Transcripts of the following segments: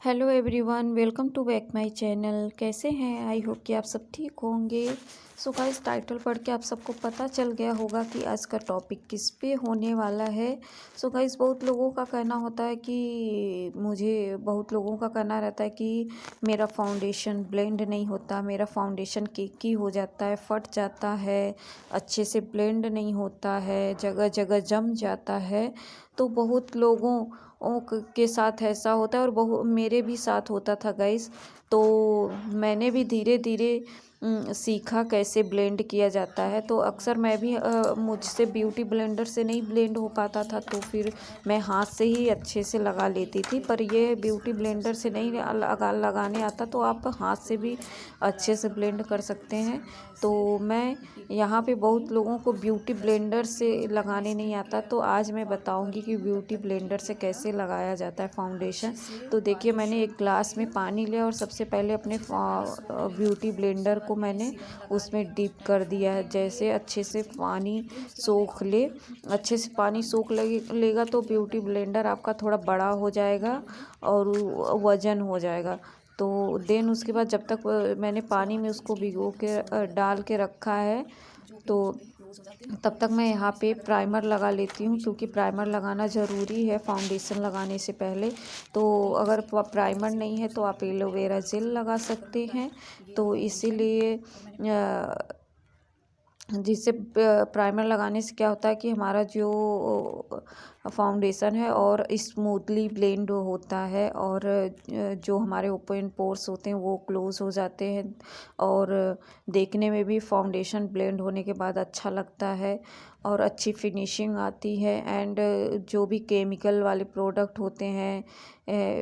Hello everyone, welcome to back my channel. कैसे हैं? I hope कि आप सब ठीक होंगे। सो गाइस, टाइटल पढ़ के आप सबको पता चल गया होगा कि आज का टॉपिक किस पे होने वाला है। सो गाइस, बहुत लोगों का कहना होता है कि बहुत लोगों का कहना रहता है कि मेरा फाउंडेशन ब्लेंड नहीं होता, मेरा फाउंडेशन केकी हो जाता है, फट जाता है, अच्छे से ब्लेंड नहीं होता है, जगह जगह जम जाता है। तो बहुत लोगों के साथ ऐसा होता है और मेरे भी साथ होता था गाइस। तो मैंने भी धीरे धीरे सीखा कैसे ब्लेंड किया जाता है। तो अक्सर मैं भी मुझसे ब्यूटी ब्लेंडर से नहीं ब्लेंड हो पाता था, तो फिर मैं हाथ से ही अच्छे से लगा लेती थी। पर ये ब्यूटी ब्लेंडर से नहीं लगाने आता, तो आप हाथ से भी अच्छे से ब्लेंड कर सकते हैं। तो मैं यहाँ पे बहुत लोगों को ब्यूटी ब्लेंडर से लगाने नहीं आता, तो आज मैं बताऊंगी कि ब्यूटी ब्लेंडर से कैसे लगाया जाता है फाउंडेशन। तो देखिए, मैंने एक ग्लास में पानी लिया और सबसे पहले अपने ब्यूटी ब्लेंडर को मैंने उसमें डिप कर दिया है। जैसे अच्छे से पानी सोख ले, अच्छे से पानी सोख लेगा तो ब्यूटी ब्लेंडर आपका थोड़ा बड़ा हो जाएगा और वजन हो जाएगा। तो देन उसके बाद जब तक मैंने पानी में उसको भिगो के डाल के रखा है, तो तब तक मैं यहाँ पे प्राइमर लगा लेती हूँ, क्योंकि प्राइमर लगाना ज़रूरी है फाउंडेशन लगाने से पहले। तो अगर प्राइमर नहीं है तो आप एलोवेरा जेल लगा सकते हैं। तो इसीलिए जिससे प्राइमर लगाने से क्या होता है कि हमारा जो फाउंडेशन है और स्मूथली ब्लेंड होता है, और जो हमारे ओपन पोर्स होते हैं वो क्लोज हो जाते हैं, और देखने में भी फाउंडेशन ब्लेंड होने के बाद अच्छा लगता है और अच्छी फिनिशिंग आती है। एंड जो भी केमिकल वाले प्रोडक्ट होते हैं,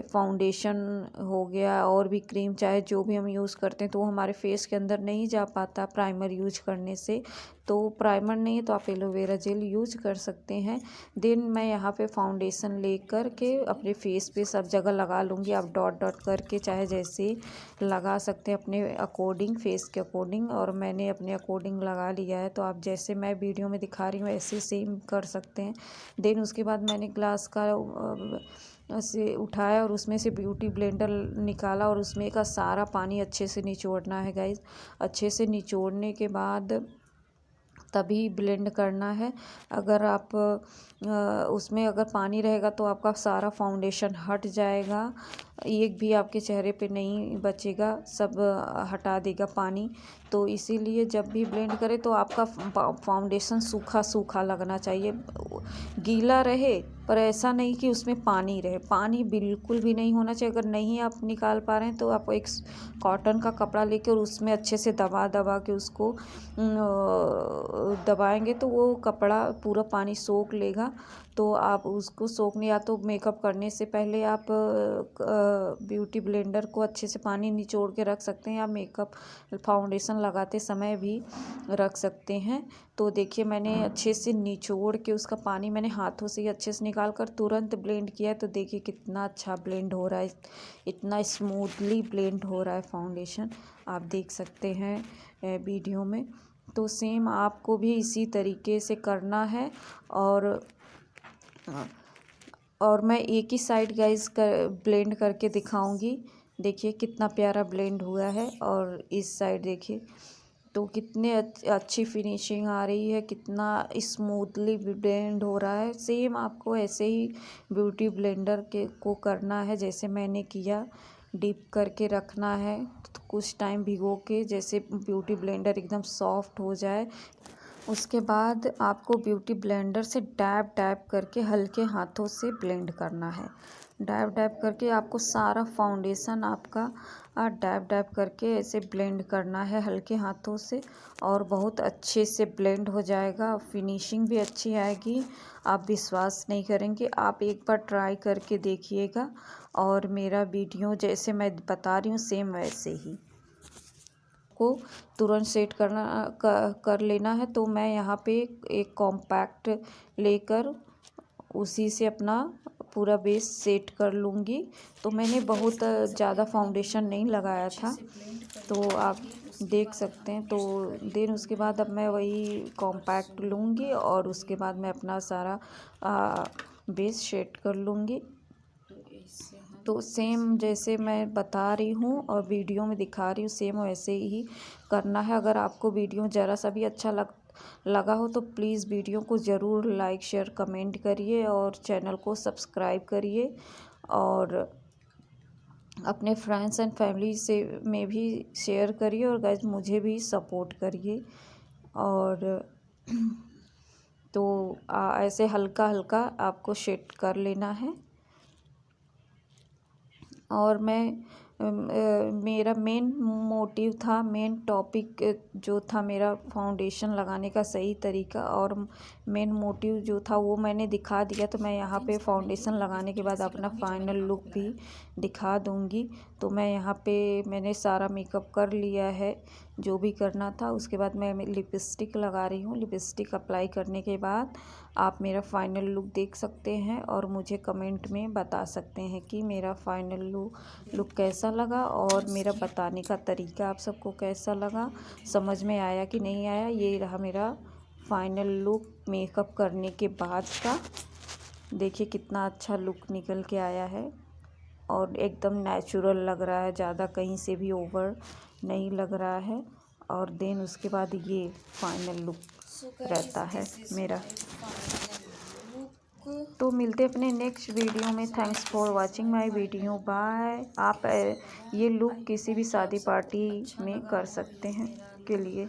फाउंडेशन हो गया और भी क्रीम, चाहे जो भी हम यूज़ करते हैं, तो वो हमारे फेस के अंदर नहीं जा पाता प्राइमर यूज करने से। तो प्राइमर नहीं है तो आप एलोवेरा जेल यूज कर सकते हैं। देन मैं यहाँ पे फाउंडेशन लेकर के अपने फेस पे सब जगह लगा लूँगी। आप डॉट डॉट करके चाहे जैसे लगा सकते हैं अपने अकॉर्डिंग, फेस के अकॉर्डिंग, और मैंने अपने अकॉर्डिंग लगा लिया है। तो आप जैसे मैं वीडियो में दिखा रही हूँ ऐसे सेम कर सकते हैं। देन उसके बाद मैंने ग्लास का से उठाया और उसमें से ब्यूटी ब्लेंडर निकाला और उसमें का सारा पानी अच्छे से निचोड़ना है गाइस। अच्छे से निचोड़ने के बाद तभी ब्लेंड करना है। अगर आप उसमें अगर पानी रहेगा तो आपका सारा फाउंडेशन हट जाएगा, एक भी आपके चेहरे पे नहीं बचेगा, सब हटा देगा पानी। तो इसीलिए जब भी ब्लेंड करें तो आपका फाउंडेशन सूखा सूखा लगना चाहिए, गीला रहे पर ऐसा नहीं कि उसमें पानी रहे। पानी बिल्कुल भी नहीं होना चाहिए। अगर नहीं आप निकाल पा रहे हैं तो आप एक कॉटन का कपड़ा लेकर उसमें अच्छे से दबा दबा के उसको दबाएंगे तो वो कपड़ा पूरा पानी सोख लेगा। तो आप उसको सोखने, या तो मेकअप करने से पहले आप ब्यूटी ब्लेंडर को अच्छे से पानी निचोड़ के रख सकते हैं, या मेकअप फाउंडेशन लगाते समय भी रख सकते हैं। तो देखिए, मैंने अच्छे से निचोड़ के उसका पानी मैंने हाथों से ही अच्छे से निकाल कर तुरंत ब्लेंड किया है। तो देखिए कितना अच्छा ब्लेंड हो रहा है, इतना स्मूथली ब्लेंड हो रहा है फाउंडेशन, आप देख सकते हैं वीडियो में। तो सेम आपको भी इसी तरीके से करना है। और मैं एक ही साइड गाइस ब्लेंड करके दिखाऊंगी। देखिए कितना प्यारा ब्लेंड हुआ है, और इस साइड देखिए तो कितने अच्छी फिनिशिंग आ रही है, कितना स्मूथली ब्लेंड हो रहा है। सेम आपको ऐसे ही ब्यूटी ब्लेंडर को करना है जैसे मैंने किया। डिप करके रखना है तो कुछ टाइम भिगो के, जैसे ब्यूटी ब्लेंडर एकदम सॉफ्ट हो जाए। उसके बाद आपको ब्यूटी ब्लेंडर से डैब डैब करके हल्के हाथों से ब्लेंड करना है। डैब डैब करके आपको सारा फाउंडेशन आपका डैब डैब करके ऐसे ब्लेंड करना है हल्के हाथों से, और बहुत अच्छे से ब्लेंड हो जाएगा, फिनिशिंग भी अच्छी आएगी। आप विश्वास नहीं करेंगे, आप एक बार ट्राई करके देखिएगा। और मेरा वीडियो जैसे मैं बता रही हूँ सेम वैसे ही को तुरंत सेट कर लेना है। तो मैं यहाँ पे एक कॉम्पैक्ट लेकर उसी से अपना पूरा बेस सेट कर लूँगी। तो मैंने बहुत ज़्यादा फाउंडेशन नहीं लगाया था, तो आप देख सकते हैं। तो देन उसके बाद अब मैं वही कॉम्पैक्ट लूँगी और उसके बाद मैं अपना सारा बेस सेट कर लूँगी। तो सेम जैसे मैं बता रही हूँ और वीडियो में दिखा रही हूँ सेम वैसे ही करना है। अगर आपको वीडियो ज़रा सा भी अच्छा लगा हो तो प्लीज़ वीडियो को ज़रूर लाइक शेयर कमेंट करिए और चैनल को सब्सक्राइब करिए और अपने फ्रेंड्स एंड फैमिली से में भी शेयर करिए और गाइस मुझे भी सपोर्ट करिए। और तो ऐसे हल्का हल्का आपको शेड कर लेना है। और मेरा मेन मोटिव था, मेन टॉपिक जो था मेरा फाउंडेशन लगाने का सही तरीका और मेन मोटिव जो था वो मैंने दिखा दिया। तो मैं यहाँ पे फाउंडेशन लगाने के बाद अपना फाइनल लुक भी दिखा दूँगी। तो मैं यहाँ पे मैंने सारा मेकअप कर लिया है जो भी करना था। उसके बाद मैं लिपस्टिक लगा रही हूँ। लिपस्टिक अप्लाई करने के बाद आप मेरा फाइनल लुक देख सकते हैं और मुझे कमेंट में बता सकते हैं कि मेरा फाइनल लुक कैसा लगा और मेरा बताने का तरीका आप सबको कैसा लगा, समझ में आया कि नहीं आया। ये रहा मेरा फाइनल लुक मेकअप करने के बाद का। देखिए कितना अच्छा लुक निकल के आया है और एकदम नेचुरल लग रहा है, ज़्यादा कहीं से भी ओवर नहीं लग रहा है। और देन उसके बाद ये फाइनल लुक रहता है मेरा। तो मिलते अपने नेक्स्ट वीडियो में। Thanks for watching my video, bye. आप ये लुक किसी भी शादी पार्टी में कर सकते हैं के लिए।